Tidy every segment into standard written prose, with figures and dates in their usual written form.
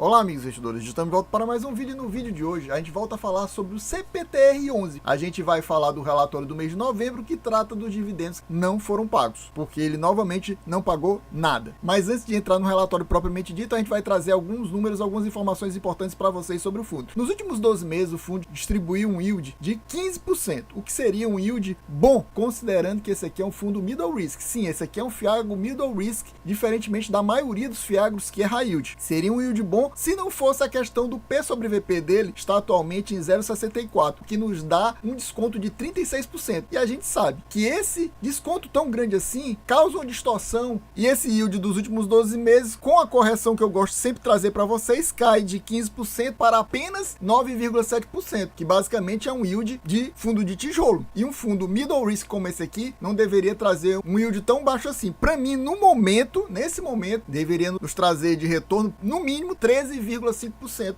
Olá amigos investidores, estamos de volta para mais um vídeo. No vídeo de hoje a gente volta a falar sobre o CPTR11. A gente vai falar do relatório do mês de novembro que trata dos dividendos que não foram pagos, porque ele novamente não pagou nada. Mas antes de entrar no relatório propriamente dito, a gente vai trazer alguns números, algumas informações importantes para vocês sobre o fundo. Nos últimos 12 meses o fundo distribuiu um yield de 15%, o que seria um yield bom, considerando que esse aqui é um fundo middle risk. Sim, esse aqui é um fiagro middle risk, diferentemente da maioria dos fiagros que é high yield. Seria um yield bom se não fosse a questão do P sobre VP dele, está atualmente em 0,64, que nos dá um desconto de 36%. E a gente sabe que esse desconto tão grande assim causa uma distorção, e esse yield dos últimos 12 meses, com a correção que eu gosto sempre de trazer para vocês, cai de 15% para apenas 9,7%, que basicamente é um yield de fundo de tijolo. E um fundo middle risk como esse aqui não deveria trazer um yield tão baixo assim. Para mim, no momento, nesse momento, deveria nos trazer de retorno no mínimo 13,5%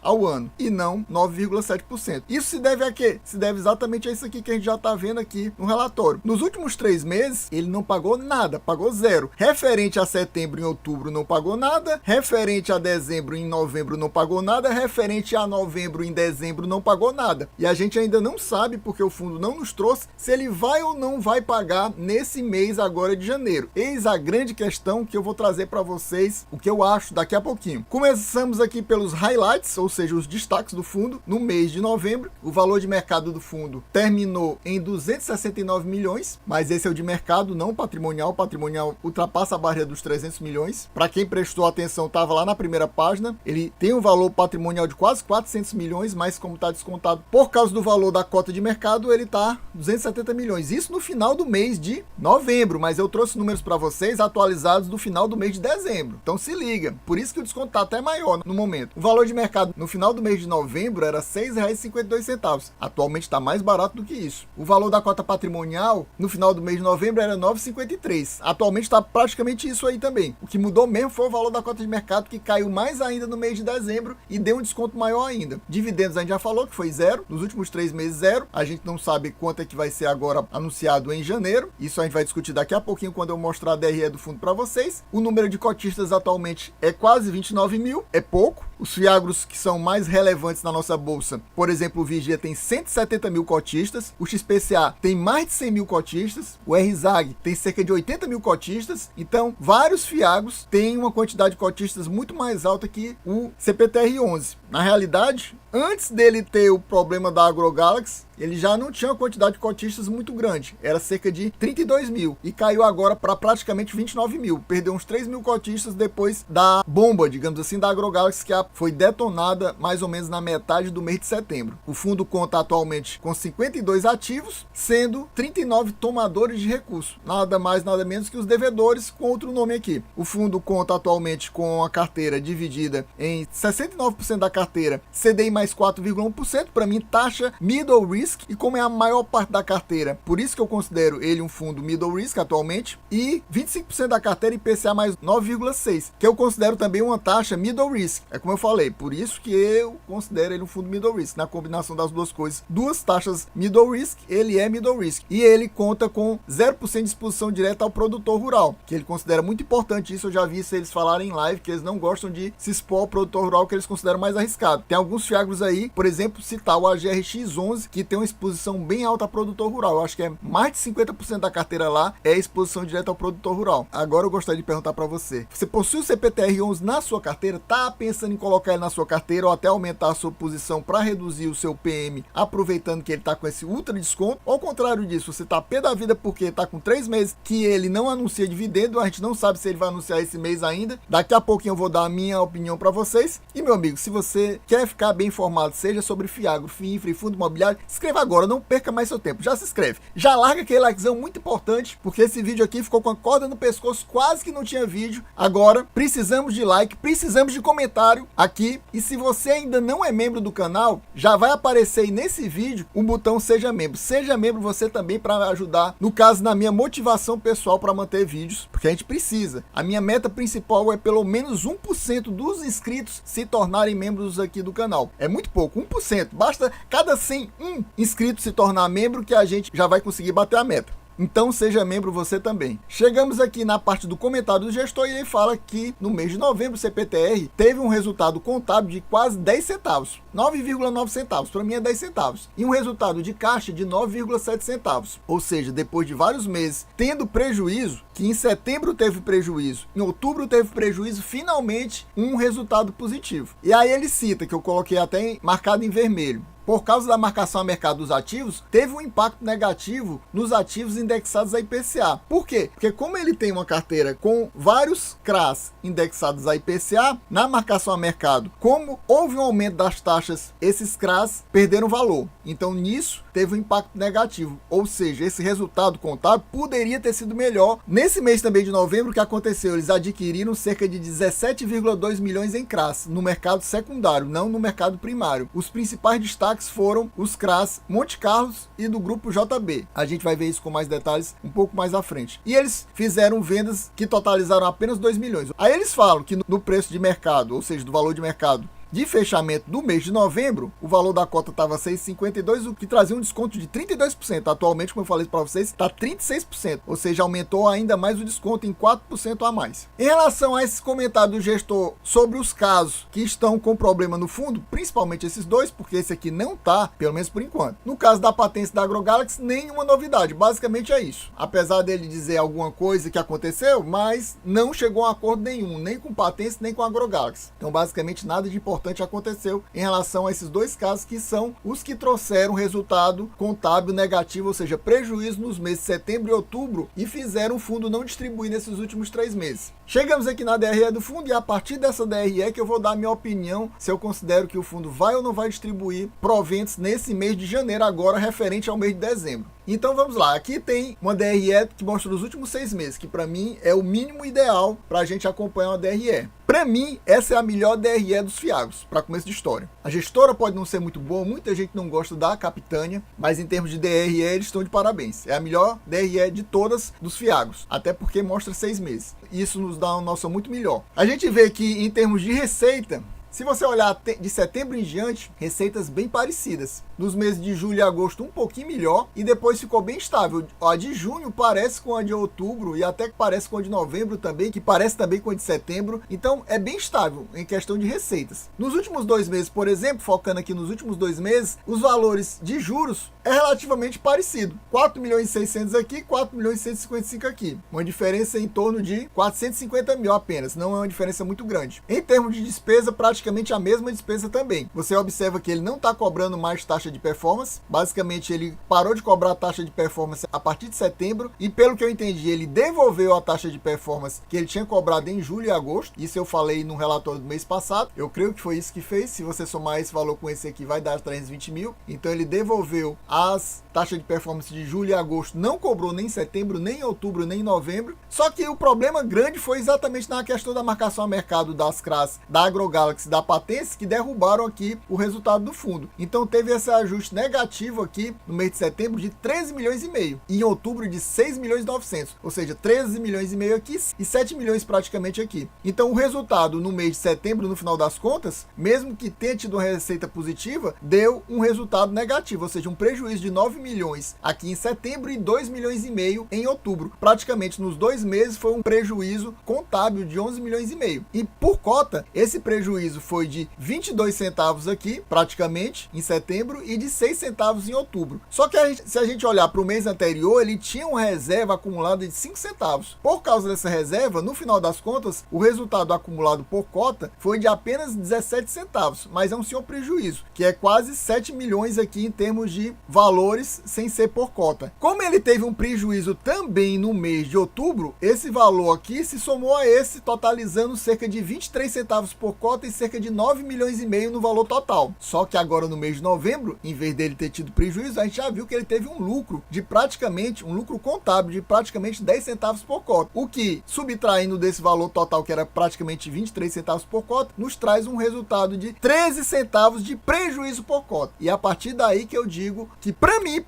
ao ano e não 9,7%. Isso se deve a quê? Se deve exatamente a isso aqui que a gente já está vendo aqui no relatório. Nos últimos 3 meses, ele não pagou nada, pagou zero. Referente a setembro e outubro não pagou nada, referente a dezembro e novembro não pagou nada, referente a novembro e dezembro não pagou nada. E a gente ainda não sabe, porque o fundo não nos trouxe, se ele vai ou não vai pagar nesse mês agora de janeiro. Eis a grande questão que eu vou trazer para vocês, o que eu acho daqui a pouquinho. Começamos aqui pelos highlights, ou seja, os destaques do fundo. No mês de novembro, o valor de mercado do fundo terminou em 269 milhões, mas esse é o de mercado, não patrimonial. O patrimonial ultrapassa a barreira dos 300 milhões. Para quem prestou atenção, estava lá na primeira página. Ele tem um valor patrimonial de quase 400 milhões, mas como está descontado por causa do valor da cota de mercado, ele está 270 milhões. Isso no final do mês de novembro, mas eu trouxe números para vocês atualizados do final do mês de dezembro. Então se liga, por isso que o desconto está até maior no momento. O valor de mercado no final do mês de novembro era R$ 6,52. Atualmente está mais barato do que isso. O valor da cota patrimonial no final do mês de novembro era R$ 9,53. Atualmente está praticamente isso aí também. O que mudou mesmo foi o valor da cota de mercado, que caiu mais ainda no mês de dezembro e deu um desconto maior ainda. Dividendos a gente já falou que foi zero. Nos últimos 3 meses zero. A gente não sabe quanto é que vai ser agora anunciado em janeiro. Isso a gente vai discutir daqui a pouquinho quando eu mostrar a DRE do fundo para vocês. O número de cotistas atualmente é quase 29 mil. É pouco. Os fiagros que são mais relevantes na nossa bolsa, por exemplo, o Vigia tem 170 mil cotistas, o XPCA tem mais de 100 mil cotistas, o RZAG tem cerca de 80 mil cotistas. Então, vários fiagros têm uma quantidade de cotistas muito mais alta que o CPTR11. Na realidade, antes dele ter o problema da AgroGalaxy, ele já não tinha uma quantidade de cotistas muito grande, era cerca de 32 mil e caiu agora para praticamente 29 mil, perdeu uns 3 mil cotistas depois da bomba, digamos assim, da AgroGalaxy, que foi detonada mais ou menos na metade do mês de setembro. O fundo conta atualmente com 52 ativos, sendo 39 tomadores de recurso, nada mais nada menos que os devedores, com outro nome aqui. O fundo conta atualmente com a carteira dividida em 69% da carteira CDI mais 4,1%, para mim taxa middle risk, e como é a maior parte da carteira, por isso que eu considero ele um fundo middle risk atualmente, e 25% da carteira IPCA mais 9,6%, que eu considero também uma taxa middle risk. É como eu falei, por isso que eu considero ele um fundo middle risk. Na combinação das duas coisas, duas taxas middle risk, ele é middle risk. E ele conta com 0% de exposição direta ao produtor rural, que ele considera muito importante. Isso eu já vi isso eles falarem em live, que eles não gostam de se expor ao produtor rural, que eles consideram mais arriscado. Tem alguns fiagros aí, por exemplo, citar o AGRX11, que tem uma exposição bem alta ao produtor rural. Eu acho que é mais de 50% da carteira lá é exposição direta ao produtor rural. Agora eu gostaria de perguntar para você: você possui o CPTR11 na sua carteira? Tá pensando em colocar ele na sua carteira ou até aumentar a sua posição para reduzir o seu PM, aproveitando que ele tá com esse ultra desconto? Ou ao contrário disso, você tá pé da vida porque tá com 3 meses que ele não anuncia dividendo, a gente não sabe se ele vai anunciar esse mês ainda. Daqui a pouquinho eu vou dar a minha opinião para vocês. E meu amigo, se você quer ficar bem informado, seja sobre fiagro, FIINFRA e fundo imobiliário, inscreva agora, não perca mais seu tempo, já se inscreve, já larga aquele likezão muito importante, porque esse vídeo aqui ficou com a corda no pescoço, quase que não tinha vídeo. Agora precisamos de like, precisamos de comentário aqui, e se você ainda não é membro do canal, já vai aparecer aí nesse vídeo o botão seja membro você também, para ajudar, no caso, na minha motivação pessoal para manter vídeos, porque a gente precisa. A minha meta principal é pelo menos 1% dos inscritos se tornarem membros aqui do canal. É muito pouco, 1%, basta cada 100 inscritos se tornar membro, que a gente já vai conseguir bater a meta. Então seja membro você também. Chegamos aqui na parte do comentário do gestor e ele fala que no mês de novembro o CPTR teve um resultado contábil de quase 10 centavos, 9,9 centavos, para mim é 10 centavos, e um resultado de caixa de 9,7 centavos. Ou seja, depois de vários meses tendo prejuízo, que em setembro teve prejuízo, em outubro teve prejuízo, finalmente um resultado positivo. E aí ele cita, que eu coloquei até marcado em vermelho, por causa da marcação a mercado dos ativos, teve um impacto negativo nos ativos indexados a IPCA. Por quê? Porque como ele tem uma carteira com vários CRAs indexados a IPCA, na marcação a mercado, como houve um aumento das taxas, esses CRAs perderam valor. Então nisso teve um impacto negativo. Ou seja, esse resultado contábil poderia ter sido melhor. Nesse mês também de novembro, o que aconteceu? Eles adquiriram cerca de 17,2 milhões em CRAs no mercado secundário, não no mercado primário. Os principais destaques foram os CRAs Monte Carlos e do grupo JB. A gente vai ver isso com mais detalhes um pouco mais à frente. E eles fizeram vendas que totalizaram apenas 2 milhões. Aí eles falam que no preço de mercado, ou seja, do valor de mercado de fechamento do mês de novembro, o valor da cota estava 6,52, o que trazia um desconto de 32%. Atualmente, como eu falei para vocês, está 36%, ou seja, aumentou ainda mais o desconto em 4% a mais. Em relação a esses comentários do gestor sobre os casos que estão com problema no fundo, principalmente esses dois, porque esse aqui não está, pelo menos por enquanto. No caso da Patente da AgroGalaxy, nenhuma novidade, basicamente é isso. Apesar dele dizer alguma coisa que aconteceu, mas não chegou a acordo nenhum, nem com Patente, nem com a AgroGalaxy. Então, basicamente, nada de importante aconteceu em relação a esses dois casos, que são os que trouxeram resultado contábil negativo, ou seja, prejuízo nos meses de setembro e outubro, e fizeram o fundo não distribuir nesses últimos 3 meses. Chegamos aqui na DRE do fundo e a partir dessa DRE que eu vou dar a minha opinião se eu considero que o fundo vai ou não vai distribuir proventos nesse mês de janeiro, agora referente ao mês de dezembro. Então vamos lá, aqui tem uma DRE que mostra os últimos 6 meses, que para mim é o mínimo ideal para a gente acompanhar uma DRE. Para mim, essa é a melhor DRE dos FIAGROS, para começo de história. A gestora pode não ser muito boa, muita gente não gosta da Capitânia, mas em termos de DRE eles estão de parabéns. É a melhor DRE de todas dos FIAGROS, até porque mostra 6 meses. Isso nos dá uma noção muito melhor. A gente vê que em termos de receita, se você olhar de setembro em diante, receitas bem parecidas. Nos meses de julho e agosto um pouquinho melhor e depois ficou bem estável. A de junho parece com a de outubro e até que parece com a de novembro também, que parece também com a de setembro. Então é bem estável em questão de receitas. Nos últimos 2 meses, por exemplo, focando aqui nos últimos 2 meses, os valores de juros é relativamente parecido. 4 milhões e 600 aqui, 4 milhões e 155 aqui. Uma diferença em torno de 450 mil apenas, não é uma diferença muito grande. Em termos de despesa, praticamente a mesma despesa também. Você observa que ele não está cobrando mais taxa de performance, basicamente ele parou de cobrar a taxa de performance a partir de setembro e pelo que eu entendi, ele devolveu a taxa de performance que ele tinha cobrado em julho e agosto. Isso eu falei no relatório do mês passado, eu creio que foi isso que fez. Se você somar esse valor com esse aqui vai dar 320 mil, então ele devolveu as taxas de performance de julho e agosto, não cobrou nem em setembro, nem em outubro, nem em novembro. Só que o problema grande foi exatamente na questão da marcação a mercado das CRAs, da AgroGalaxy, da Patentes, que derrubaram aqui o resultado do fundo. Então teve esse ajuste negativo aqui no mês de setembro de 13 milhões e meio e em outubro de 6 milhões e 900, ou seja, 13 milhões e meio aqui e 7 milhões praticamente aqui. Então o resultado no mês de setembro, no final das contas, mesmo que tenha tido uma receita positiva, deu um resultado negativo, ou seja, um prejuízo de 9 milhões aqui em setembro e 2 milhões e meio em outubro. Praticamente nos 2 meses foi um prejuízo contábil de 11 milhões e meio. E por cota, esse prejuízo foi de 22 centavos aqui, praticamente, em setembro e de 6 centavos em outubro. Só que se a gente olhar para o mês anterior, ele tinha uma reserva acumulada de 5 centavos. Por causa dessa reserva, no final das contas, o resultado acumulado por cota foi de apenas 17 centavos, mas é um senhor prejuízo, que é quase 7 milhões aqui em termos de valores sem ser por cota. Como ele teve um prejuízo também no mês de outubro, esse valor aqui se somou a esse, totalizando cerca de 23 centavos por cota e cerca de 9 milhões e meio no valor total. Só que agora no mês de novembro, em vez dele ter tido prejuízo, a gente já viu que ele teve um lucro de praticamente, um lucro contábil de praticamente 10 centavos por cota. O que, subtraindo desse valor total, que era praticamente 23 centavos por cota, nos traz um resultado de 13 centavos de prejuízo por cota. E a partir daí que eu digo que para mim,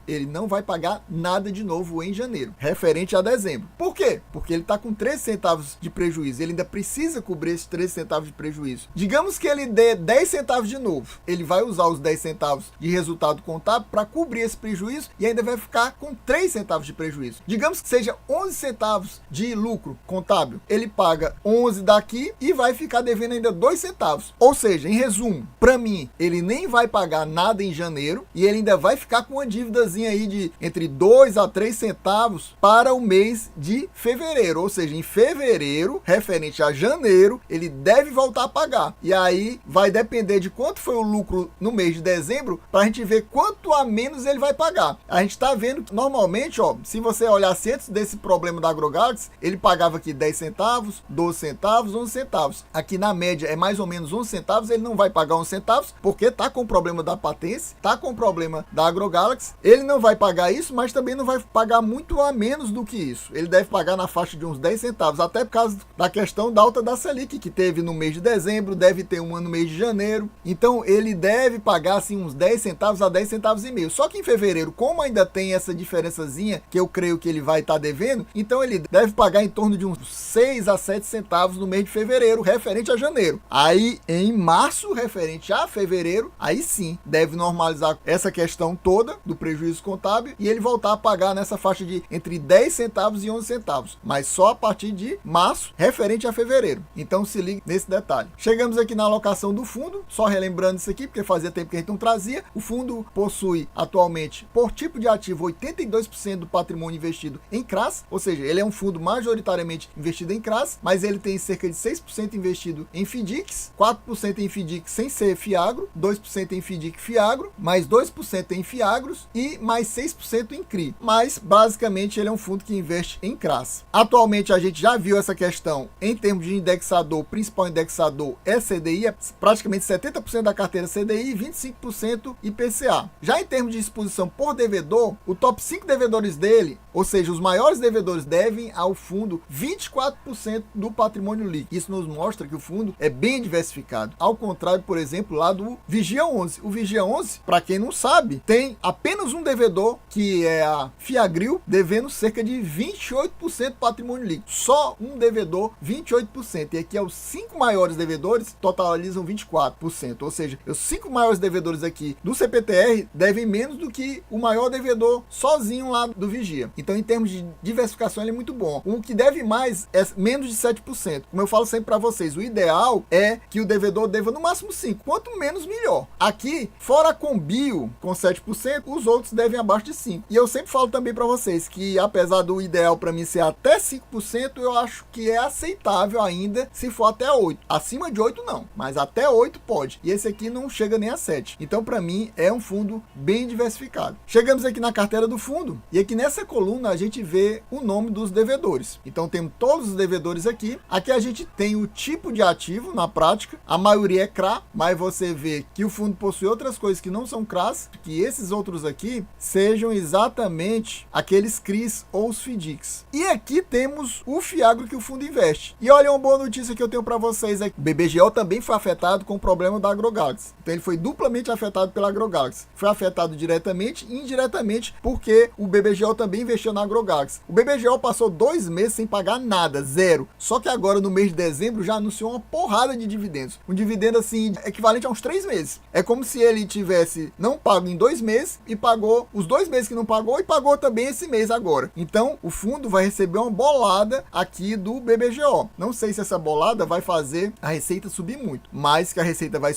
ele não vai pagar nada de novo em janeiro, referente a dezembro. Por quê? Porque ele está com 13 centavos de prejuízo, ele ainda precisa cobrir esses 13 centavos de prejuízo. Digamos que ele dê 10 centavos de novo, ele vai usar os 10 centavos centavos de resultado contábil para cobrir esse prejuízo e ainda vai ficar com 3 centavos de prejuízo. Digamos que seja 11 centavos de lucro contábil. Ele paga 11 daqui e vai ficar devendo ainda 2 centavos. Ou seja, em resumo, para mim, ele nem vai pagar nada em janeiro e ele ainda vai ficar com uma dívidazinha aí de entre 2 a 3 centavos para o mês de fevereiro. Ou seja, em fevereiro, referente a janeiro, ele deve voltar a pagar. E aí vai depender de quanto foi o lucro no mês de dezembro para a gente ver quanto a menos ele vai pagar. A gente está vendo que normalmente, ó, se você olhasse antes desse problema da AgroGalaxy, ele pagava aqui 10 centavos, 12 centavos, 11 centavos. Aqui na média é mais ou menos 11 centavos, ele não vai pagar 11 centavos porque tá com o problema da patente, tá com o problema da AgroGalaxy. Ele não vai pagar isso, mas também não vai pagar muito a menos do que isso. Ele deve pagar na faixa de uns 10 centavos, até por causa da questão da alta da Selic que teve no mês de dezembro, deve ter uma no mês de janeiro. Então ele deve pagar assim uns 10 centavos a 10 centavos e meio. Só que em fevereiro, como ainda tem essa diferençazinha que eu creio que ele vai estar devendo, então ele deve pagar em torno de uns 6 a 7 centavos no mês de fevereiro, referente a janeiro. Aí em março, referente a fevereiro, aí sim deve normalizar essa questão toda do prejuízo contábil e ele voltar a pagar nessa faixa de entre 10 centavos e 11 centavos, mas só a partir de março, referente a fevereiro. Então se liga nesse detalhe. Chegamos aqui na alocação do fundo, só relembrando isso aqui, porque fazia tempo que a gente não trazia. O fundo possui atualmente, por tipo de ativo, 82% do patrimônio investido em CRAs, ou seja, ele é um fundo majoritariamente investido em CRAs, mas ele tem cerca de 6% investido em FIDICs, 4% em FIDIC sem ser FIAGRO, 2% em FIDIC FIAGRO, mais 2% em FIAGROS e mais 6% em CRI. Mas, basicamente, ele é um fundo que investe em CRAs. Atualmente, a gente já viu essa questão em termos de indexador, o principal indexador é CDI, é praticamente 70% da carteira CDI e 25% IPCA. Já em termos de exposição por devedor, o top 5 devedores dele, ou seja, os maiores devedores, devem ao fundo 24% do patrimônio líquido. Isso nos mostra que o fundo é bem diversificado. Ao contrário, por exemplo, lá do Vigia 11. O Vigia 11, para quem não sabe, tem apenas um devedor, que é a Fiagril, devendo cerca de 28% do patrimônio líquido. Só um devedor, 28%. E aqui, os 5 maiores devedores totalizam 24%. Ou seja, os 5 maiores devedores aqui do CPTR devem menos do que o maior devedor sozinho lá do Vigia. Então, em termos de diversificação, ele é muito bom. O que deve mais é menos de 7%. Como eu falo sempre para vocês, o ideal é que o devedor deva no máximo 5%. Quanto menos, melhor. Aqui, fora a Combio, com 7%, os outros devem abaixo de 5%. E eu sempre falo também para vocês que, apesar do ideal para mim ser até 5%, eu acho que é aceitável ainda se for até 8%. Acima de 8% não, mas até 8% pode. E esse aqui não chega nem a 7%. Então, para mim, é um fundo bem diversificado. Chegamos aqui na carteira do fundo e aqui nessa coluna a gente vê o nome dos devedores. Então, temos todos os devedores aqui. Aqui a gente tem o tipo de ativo na prática. A maioria é CRA, mas você vê que o fundo possui outras coisas que não são CRAs, que esses outros aqui sejam exatamente aqueles CRIs ou os FIDICs. E aqui temos o FIAGRO que o fundo investe. E olha uma boa notícia que eu tenho para vocês aqui. O BBGO também foi afetado com o problema da AgroGalaxy. Então ele foi duplamente afetado pela AgroGalaxy. Foi afetado diretamente e indiretamente porque o BBGO também investiu na AgroGalaxy. O BBGO passou 2 meses sem pagar nada, zero. Só que agora no mês de dezembro já anunciou uma porrada de dividendos. Um dividendo assim equivalente a uns 3 meses. É como se ele tivesse não pago em 2 meses e pagou os 2 meses que não pagou e pagou também esse mês agora. Então o fundo vai receber uma bolada aqui do BBGO. Não sei se essa bolada vai fazer a receita subir muito, mas que a receita vai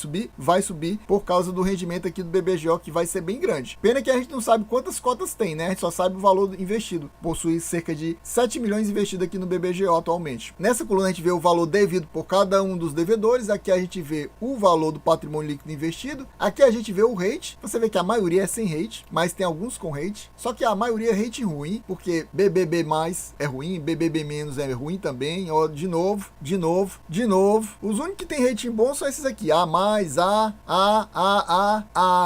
subir por causa do rendimento aqui do BBGO, que vai ser bem grande. Pena que a gente não sabe quantas cotas tem, né? A gente só sabe o valor investido. Possui cerca de 7 milhões investido aqui no BBGO atualmente. Nessa coluna a gente vê o valor devido por cada um dos devedores. Aqui a gente vê o valor do patrimônio líquido investido. Aqui a gente vê o rate. Você vê que a maioria é sem rate, mas tem alguns com rate. Só que a maioria é rate ruim, porque BBB+ é ruim, BBB- é ruim também. Ó, de novo. Os únicos que tem rating bom são esses aqui. A+, A-.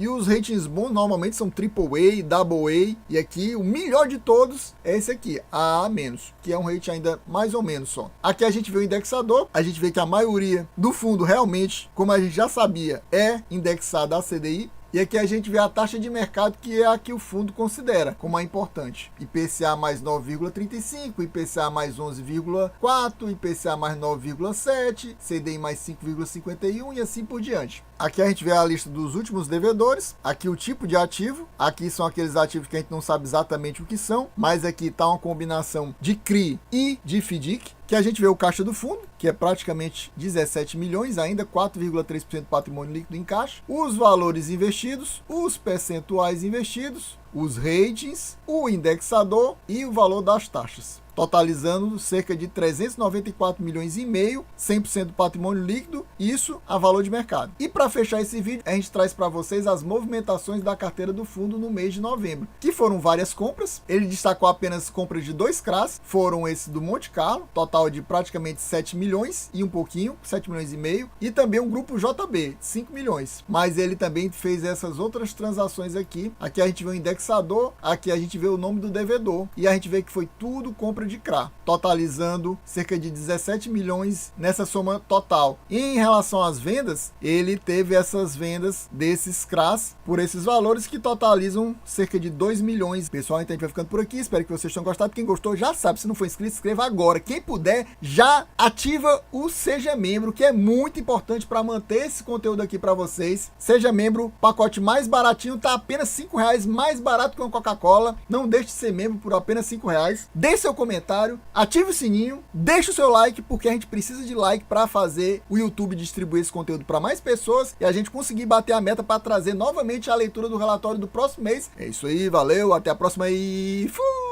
E os ratings bons normalmente são AAA, AA. E aqui o melhor de todos é esse aqui, AA-, que é um rating ainda mais ou menos só. Aqui a gente vê o indexador. A gente vê que a maioria do fundo realmente, como a gente já sabia, é indexada a CDI. E aqui a gente vê a taxa de mercado, que é a que o fundo considera como a importante. IPCA mais 9,35, IPCA mais 11,4, IPCA mais 9,7, CDI mais 5,51 e assim por diante. Aqui a gente vê a lista dos últimos devedores, aqui o tipo de ativo, aqui são aqueles ativos que a gente não sabe exatamente o que são, mas aqui está uma combinação de CRI e de FDIC, que a gente vê o caixa do fundo, que é praticamente 17 milhões, ainda 4,3% do patrimônio líquido em caixa, os valores investidos, os percentuais investidos, os ratings, o indexador e o valor das taxas, totalizando cerca de 394 milhões e meio, 100% do patrimônio líquido, isso a valor de mercado. E para fechar esse vídeo, a gente traz para vocês as movimentações da carteira do fundo no mês de novembro, que foram várias compras. Ele destacou apenas compras de 2 CRAs, foram esse do Monte Carlo, total de praticamente 7 milhões e um pouquinho, 7 milhões e meio, e também um grupo JB, 5 milhões. Mas ele também fez essas outras transações aqui. Aqui a gente vê o indexador, aqui a gente vê o nome do devedor, e a gente vê que foi tudo compra de CRA, totalizando cerca de 17 milhões nessa soma total. E em relação às vendas, ele teve essas vendas desses CRAs por esses valores que totalizam cerca de 2 milhões. Pessoal, então a gente vai ficando por aqui, espero que vocês tenham gostado. Quem gostou já sabe, se não for inscrito, se inscreva agora. Quem puder, já ativa o Seja Membro, que é muito importante para manter esse conteúdo aqui para vocês. Seja Membro, pacote mais baratinho, tá apenas R$5, mais barato que uma Coca-Cola. Não deixe de ser membro por apenas R$5. Dê seu comentário, ative o sininho, deixe o seu like, porque a gente precisa de like para fazer o YouTube distribuir esse conteúdo para mais pessoas e a gente conseguir bater a meta para trazer novamente a leitura do relatório do próximo mês. É isso aí, valeu, até a próxima e fui!